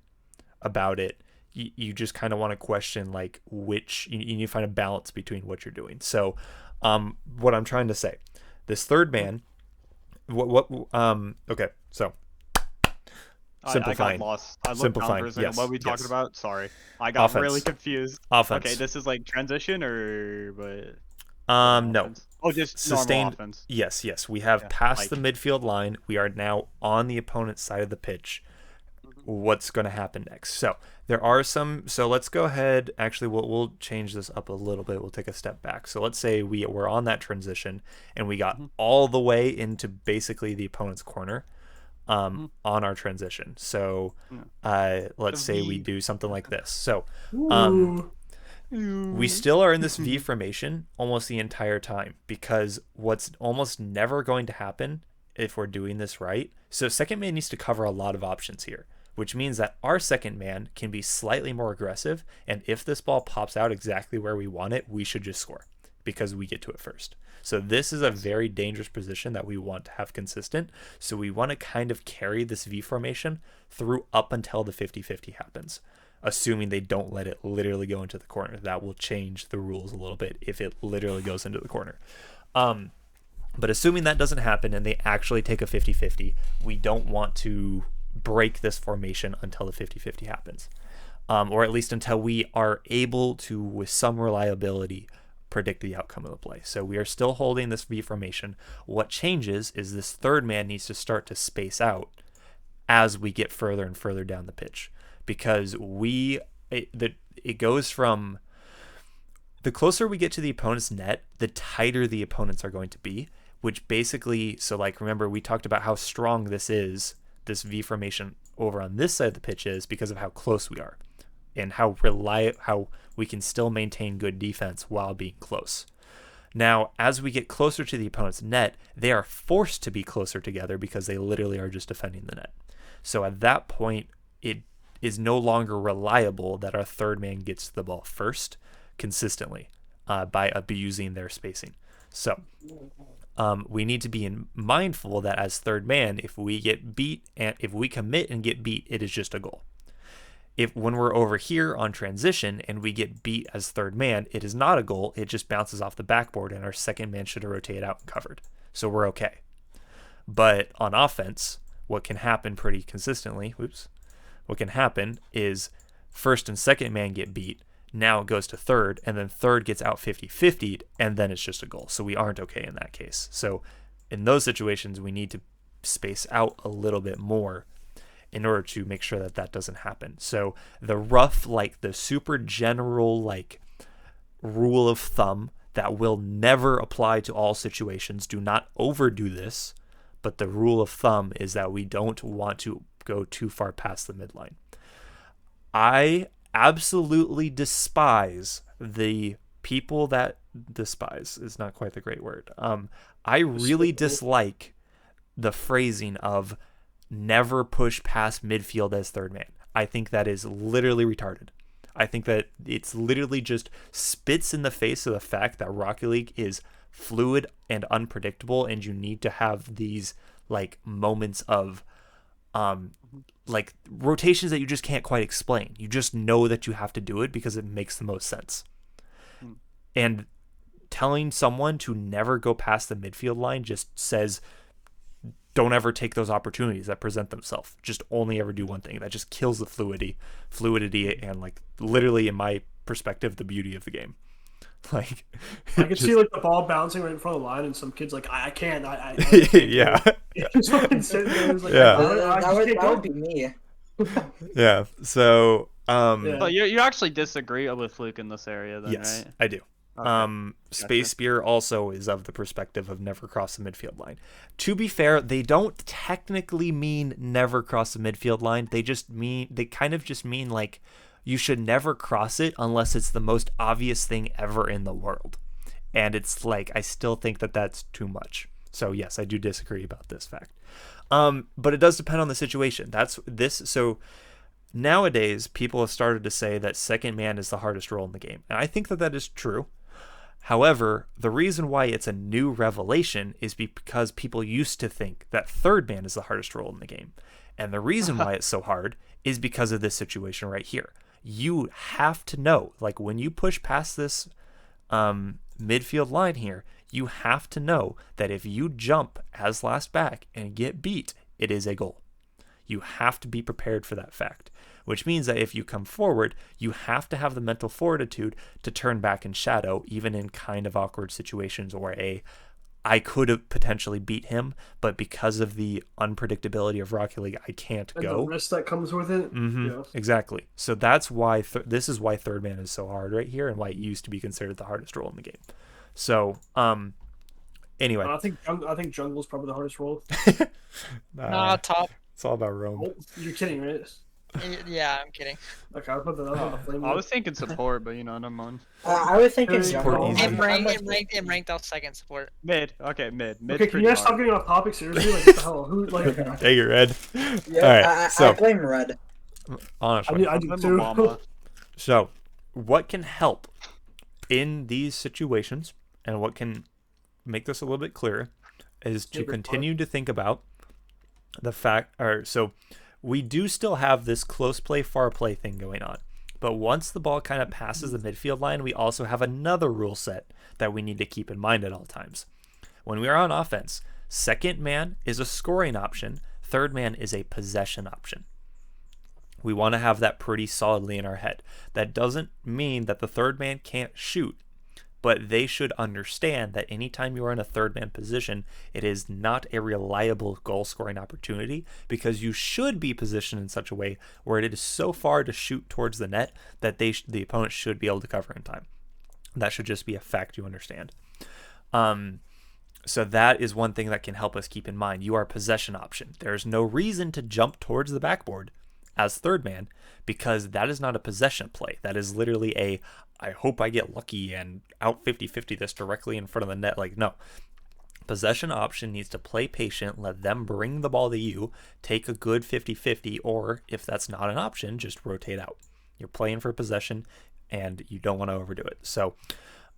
about it. You just kind of want to question like which you need to find a balance between what you're doing. So what I'm trying to say, this third man, okay, so simplifying. I got lost. I looked Simplifying. down for a second. Yes. What are we talking about? Sorry, I got Offense. really confused. Offense. Okay, this is like transition or but. No. Offense? Oh, just Sustained. normal offense. Yes. We have passed the midfield line. We are now on the opponent's side of the pitch. What's going to happen next? So there are some. So let's go ahead. Actually, we'll change this up a little bit. We'll take a step back. So let's say we're on that transition and we got all the way into basically the opponent's corner. on our transition. So let's say we do something like this. So we still are in this V formation almost the entire time, because what's almost never going to happen if we're doing this right. So second man needs to cover a lot of options here, which means that our second man can be slightly more aggressive. And if this ball pops out exactly where we want it, we should just score because we get to it first. So this is a very dangerous position that we want to have consistent. So we want to kind of carry this V formation through up until the 50-50 happens, assuming they don't let it literally go into the corner. That will change the rules a little bit if it literally goes into the corner. But assuming that doesn't happen and they actually take a 50-50, we don't want to break this formation until the 50-50 happens. Or at least until we are able to, with some reliability, predict the outcome of the play. So we are still holding this V formation. What changes is this third man needs to start to space out as we get further and further down the pitch, because it goes from the closer we get to the opponent's net, the tighter the opponents are going to be, which basically, so like, remember we talked about how strong this V formation over on this side of the pitch is because of how close we are and how we can still maintain good defense while being close. Now, as we get closer to the opponent's net, they are forced to be closer together because they literally are just defending the net. So at that point, it is no longer reliable that our third man gets the ball first consistently by abusing their spacing. So we need to be mindful that as third man, if we get beat and if we commit and get beat, it is just a goal. If when we're over here on transition and we get beat as third man, it is not a goal. It just bounces off the backboard and our second man should have rotated out and covered. So we're okay. But on offense, what can happen pretty consistently, what can happen is first and second man get beat. Now it goes to third, and then third gets out 50-50'd, and then it's just a goal. So we aren't okay in that case. So in those situations, we need to space out a little bit more in order to make sure that that doesn't happen. So the super general rule of thumb that will never apply to all situations, do not overdo this, but the rule of thumb is that we don't want to go too far past the midline. I absolutely despise the people that despise is not quite the great word. I really dislike the phrasing of never push past midfield as third man. I think that is literally retarded. I think that it's literally just spits in the face of the fact that Rocket League is fluid and unpredictable, and you need to have these moments of rotations that you just can't quite explain. You just know that you have to do it because it makes the most sense. And telling someone to never go past the midfield line just says don't ever take those opportunities that present themselves. Just only ever do one thing. That just kills the fluidity and literally, in my perspective, the beauty of the game. I can see the ball bouncing right in front of the line, and some kids I can't. Yeah. That would be me. Yeah. So you actually disagree with Luke in this area, then, yes, right? I do. Okay. Space Spear also is of the perspective of never cross the midfield line. To be fair, they don't technically mean never cross the midfield line. They kind of just mean you should never cross it unless it's the most obvious thing ever in the world. And it's I still think that that's too much. So yes, I do disagree about this fact. But it does depend on the situation. So nowadays, people have started to say that second man is the hardest role in the game. And I think that that is true. However, the reason why it's a new revelation is because people used to think that third man is the hardest role in the game. And the reason why it's so hard is because of this situation right here. You have to know, when you push past this midfield line here, you have to know that if you jump as last back and get beat, it is a goal. You have to be prepared for that fact, which means that if you come forward, you have to have the mental fortitude to turn back and shadow, even in kind of awkward situations where I could have potentially beat him, but because of the unpredictability of Rocket League, I can't go. The risk that comes with it. Mm-hmm. Yeah. Exactly. So that's why this is why third man is so hard right here, and why it used to be considered the hardest role in the game. So, anyway, I think jungle's probably the hardest role. Top. It's all about Rome. Oh, you're kidding, right? Yeah, I'm kidding. Okay, I'll put that on the flame. I was thinking support, but never mind. I was thinking Support jungle. easy. In ranked, I'll second support. Mid. Okay, mid. Okay, can you guys stop hard. getting off topic? Seriously, like what the hell? Who like? Take it, Red. Yeah, All right, so I blame red. honestly, I do I'm too. Obama. so what can help in these situations, and what can make this a little bit clearer, is to continue to think about the fact, or so we do still have this close play, far play thing going on. But once the ball kind of passes the midfield line, we also have another rule set that we need to keep in mind at all times. When we are on offense, second man is a scoring option, third man is a possession option. We want to have that pretty solidly in our head. That doesn't mean that the third man can't shoot, but they should understand that anytime you are in a third man position, it is not a reliable goal scoring opportunity, because you should be positioned in such a way where it is so far to shoot towards the net that the opponent should be able to cover in time. That should just be a fact you understand. So that is one thing that can help us keep in mind. You are a possession option. There's no reason to jump towards the backboard as third man, because that is not a possession play. That is literally I hope I get lucky and out 50-50 this directly in front of the net. Like, no. Possession option needs to play patient, let them bring the ball to you, take a good 50-50, or if that's not an option, just rotate out. You're playing for possession and you don't want to overdo it. So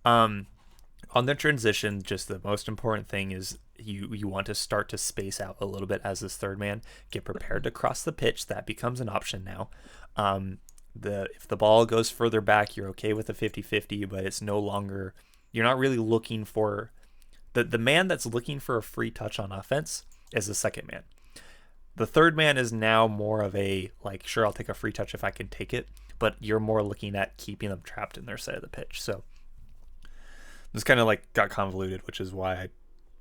on the transition, just the most important thing is you want to start to space out a little bit as this third man. Get prepared to cross the pitch. That becomes an option now. If the ball goes further back, you're okay with a 50-50, but it's no longer, you're not really looking for the man that's looking for a free touch on offense is the second man. The third man is now more of a, like, sure, I'll take a free touch if I can take it, but you're more looking at keeping them trapped in their side of the pitch. So this kind of like got convoluted, which is why I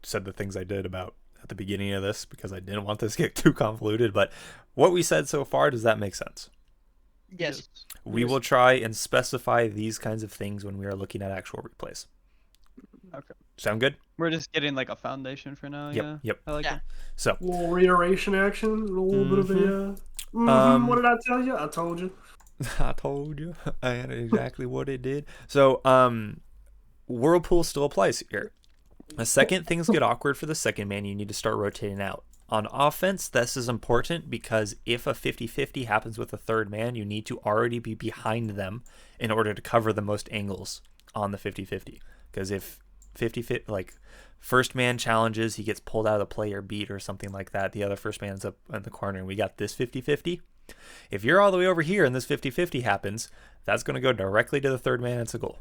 said the things I did about at the beginning of this, because I didn't want this to get too convoluted. But what we said so far, does that make sense? Yes. We will try and specify these kinds of things when we are looking at actual replays. Okay. Sound good? We're just getting like a foundation for now. Yep. Yeah. Yep. I like it. So A little reiteration action, a little bit of a. What did I tell you? I told you. I told you. I had exactly what it did. So Whirlpool still applies here. The second things get awkward for the second man, you need to start rotating out. On offense, this is important because if a 50-50 happens with a third man, you need to already be behind them in order to cover the most angles on the 50-50. Because if 50-50, like, first man challenges, he gets pulled out of the play or beat or something like that, the other first man's up in the corner, and we got this 50-50. If you're all the way over here and this 50-50 happens, that's going to go directly to the third man. It's a goal.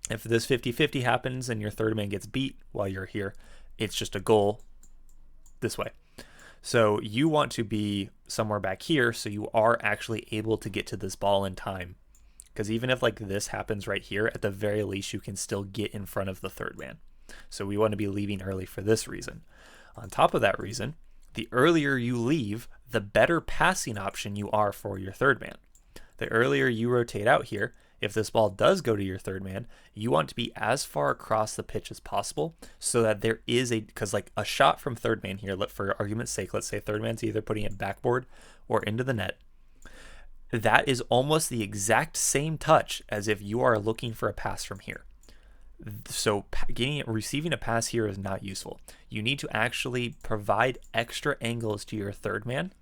If this 50-50 happens and your third man gets beat while you're here, it's just a goal this way. So you want to be somewhere back here so you are actually able to get to this ball in time. Because even if like this happens right here, at the very least you can still get in front of the third man. So we want to be leaving early for this reason. On top of that reason, the earlier you leave, the better passing option you are for your third man. The earlier you rotate out here, if this ball does go to your third man, you want to be as far across the pitch as possible so that there is because like a shot from third man here, for argument's sake, let's say third man's either putting it backboard or into the net. That is almost the exact same touch as if you are looking for a pass from here. So receiving a pass here is not useful. You need to actually provide extra angles to your third man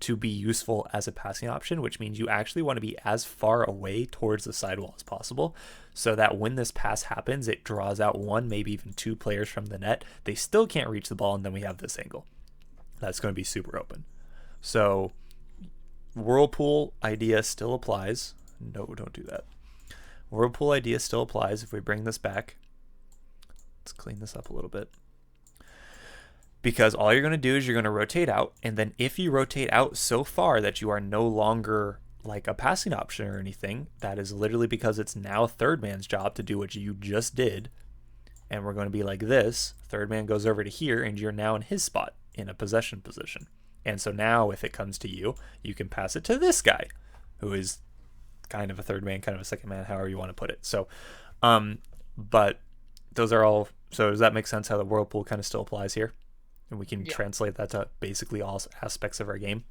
to be useful as a passing option, which means you actually want to be as far away towards the sidewall as possible so that when this pass happens, it draws out one, maybe even two players from the net. They still can't reach the ball, and then we have this angle. That's going to be super open. So Whirlpool idea still applies. No, don't do that. Whirlpool idea still applies. If we bring this back, let's clean this up a little bit. Because all you're going to do is you're going to rotate out, and then if you rotate out so far that you are no longer like a passing option or anything, that is literally because it's now third man's job to do what you just did. And we're going to be like this. Third man goes over to here, and you're now in his spot in a possession position. And so now if it comes to you, you can pass it to this guy, who is kind of a third man, kind of a second man, however you want to put it. So, but those are all, so does that make sense how the Whirlpool kind of still applies here? and we can translate that to basically all aspects of our game.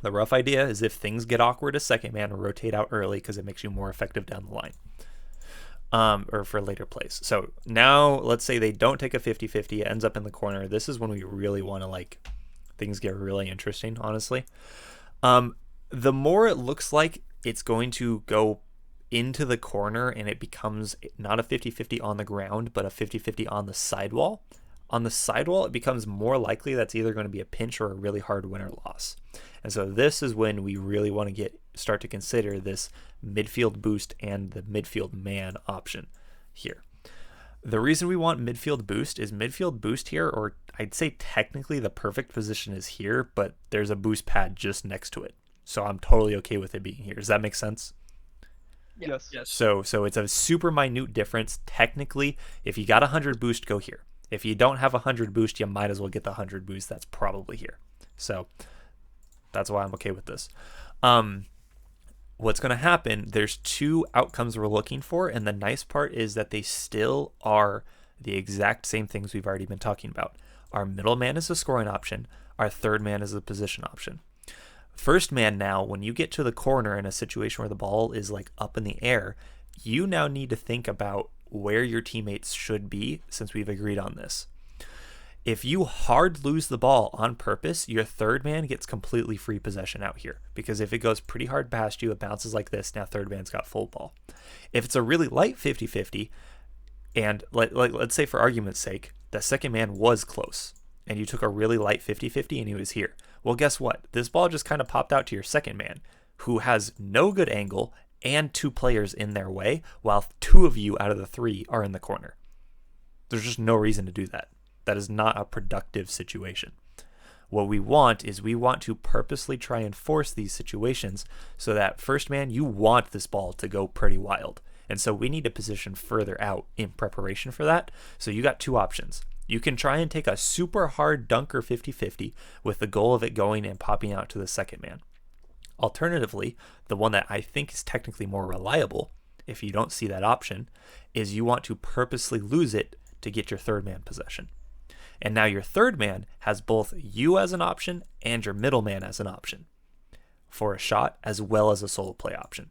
The rough idea is if things get awkward as second man, rotate out early because it makes you more effective down the line. Or for later plays. So now let's say they don't take a 50-50, it ends up in the corner. This is when we really want to things get really interesting, honestly. The more it looks like it's going to go into the corner and it becomes not a 50-50 on the ground, but a 50-50 on the sidewall. On the sidewall, it becomes more likely that's either going to be a pinch or a really hard win or loss. And so this is when we really want to start to consider this midfield boost and the midfield man option here. The reason we want midfield boost is midfield boost here, or I'd say technically the perfect position is here, but there's a boost pad just next to it. So I'm totally okay with it being here. Does that make sense? Yes. So it's a super minute difference. Technically, if you got 100 boost, go here. If you don't have 100 boost, you might as well get the 100 boost. That's probably here. So that's why I'm okay with this. What's going to happen, there's two outcomes we're looking for, and the nice part is that they still are the exact same things we've already been talking about. Our middle man is a scoring option. Our third man is a position option. First man now, when you get to the corner in a situation where the ball is up in the air, you now need to think about where your teammates should be since we've agreed on this. If you hard lose the ball on purpose, your third man gets completely free possession out here, because if it goes pretty hard past you, it bounces like this. Now third man's got full ball. If it's a really light 50-50, and let's say for argument's sake, the second man was close, and you took a really light 50-50 and he was here. Well, guess what? This ball just kind of popped out to your second man, who has no good angle and two players in their way, while two of you out of the three are in the corner. There's just no reason to do that. That is not a productive situation. What we want is we want to purposely try and force these situations so that first man, you want this ball to go pretty wild. And so we need to position further out in preparation for that. So you got two options. You can try and take a super hard dunker 50-50 with the goal of it going and popping out to the second man. Alternatively, the one that I think is technically more reliable, if you don't see that option, is you want to purposely lose it to get your third man possession. And now your third man has both you as an option and your middle man as an option for a shot, as well as a solo play option.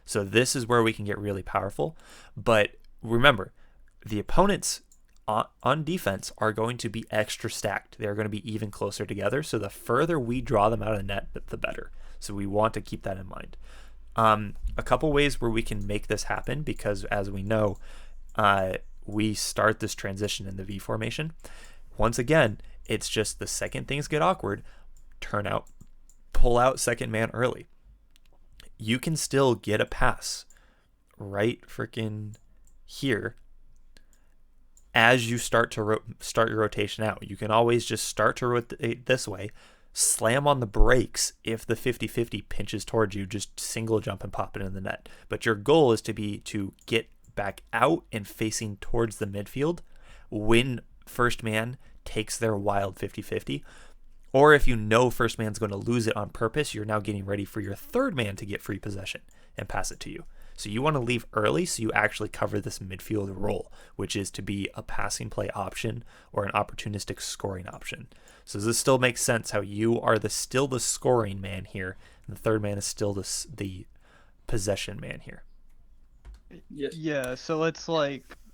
So this is where we can get really powerful. But remember, the opponents on defense are going to be extra stacked. They're going to be even closer together. So the further we draw them out of the net, the better. So we want to keep that in mind. A couple ways where we can make this happen, because as we know, we start this transition in the V formation. Once again, it's just the second things get awkward, pull out second man early. You can still get a pass right freaking here as you start your rotation out. You can always just start to rotate this way, slam on the brakes if the 50-50 pinches towards you, just single jump and pop it in the net. But your goal is to get back out and facing towards the midfield when first man takes their wild 50-50. Or if you know first man's going to lose it on purpose, you're now getting ready for your third man to get free possession and pass it to you. So you want to leave early so you actually cover this midfield role, which is to be a passing play option or an opportunistic scoring option. So does this still make sense how you are still the scoring man here, and the third man is still the possession man here? Yeah, so it's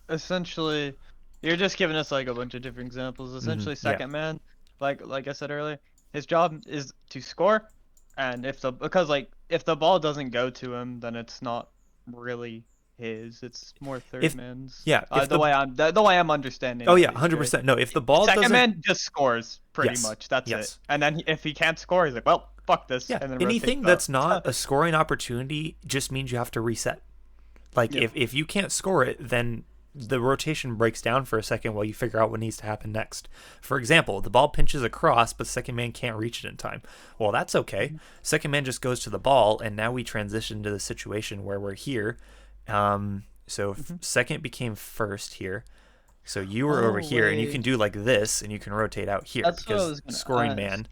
essentially you're just giving us a bunch of different examples. Essentially, second man, like I said earlier, his job is to score, and if the ball doesn't go to him, then it's not really his. It's more third man's. Yeah, the way I'm understanding. Oh yeah, 100%. Right? No, if the ball second doesn't, man just scores pretty much. That's it. And then if he can't score, he's like, well, fuck this. Yeah, and then anything that's not a scoring opportunity just means you have to reset. If you can't score it, then the rotation breaks down for a second while you figure out what needs to happen next. For example, the ball pinches across, but second man can't reach it in time. Well, that's okay. Second man just goes to the ball, and now we transition to the situation where we're here. Second became first here. So you were over here, and you can do like this, and you can rotate out here. That's because what I was gonna scoring ask. man,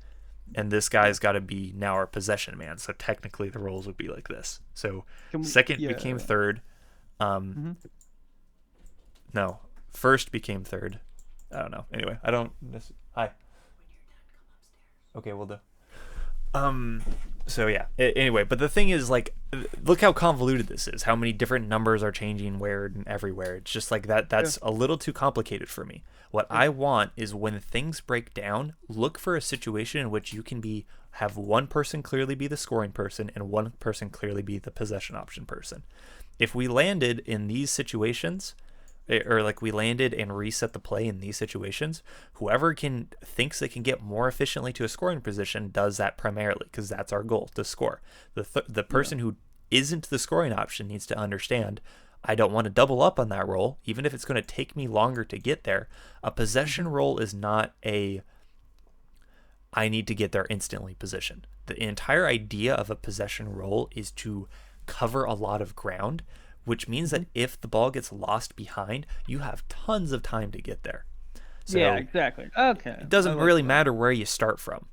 and this guy's got to be now our possession man. So technically the roles would be like this. So second became third. No, first became third. I don't know. Anyway, I don't. Hi. Okay, we'll do. So yeah. Anyway, but the thing is, like, look how convoluted this is. How many different numbers are changing where and everywhere. It's just like that. That's a little too complicated for me. What I want is when things break down, look for a situation in which you can have one person clearly be the scoring person and one person clearly be the possession option person. If we landed in these situations, or like we landed and reset the play in these situations, whoever thinks they can get more efficiently to a scoring position does that primarily, because that's our goal, to score. The person who isn't the scoring option needs to understand, I don't want to double up on that role, even if it's going to take me longer to get there. A possession role is not I need to get there instantly position. The entire idea of a possession role is to cover a lot of ground, which means that if the ball gets lost behind, you have tons of time to get there. So yeah, exactly. Okay. It doesn't really matter where you start from.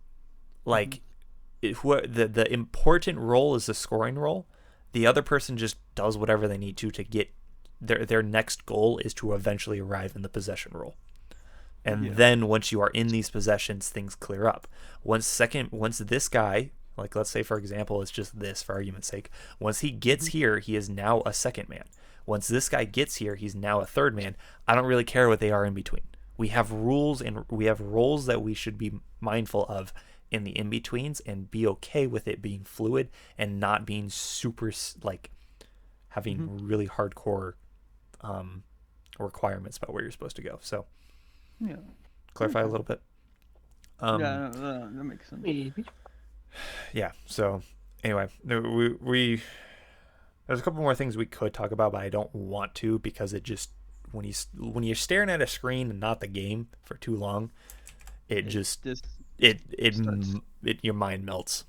Like, the important role is the scoring role. The other person just does whatever they need to get their next goal is to eventually arrive in the possession role. And then once you are in these possessions, things clear up. Once this guy, like let's say for example, it's just this for argument's sake. Once he gets here, he is now a second man. Once this guy gets here, he's now a third man. I don't really care what they are in between. We have rules and we have roles that we should be mindful of in the in-betweens and be okay with it being fluid and not being super, like, having really hardcore requirements about where you're supposed to go. So clarify a little bit. That makes sense. Maybe. Yeah, so anyway, we there's a couple more things we could talk about, but I don't want to, because it just, when you're staring at a screen and not the game for too long, your mind melts.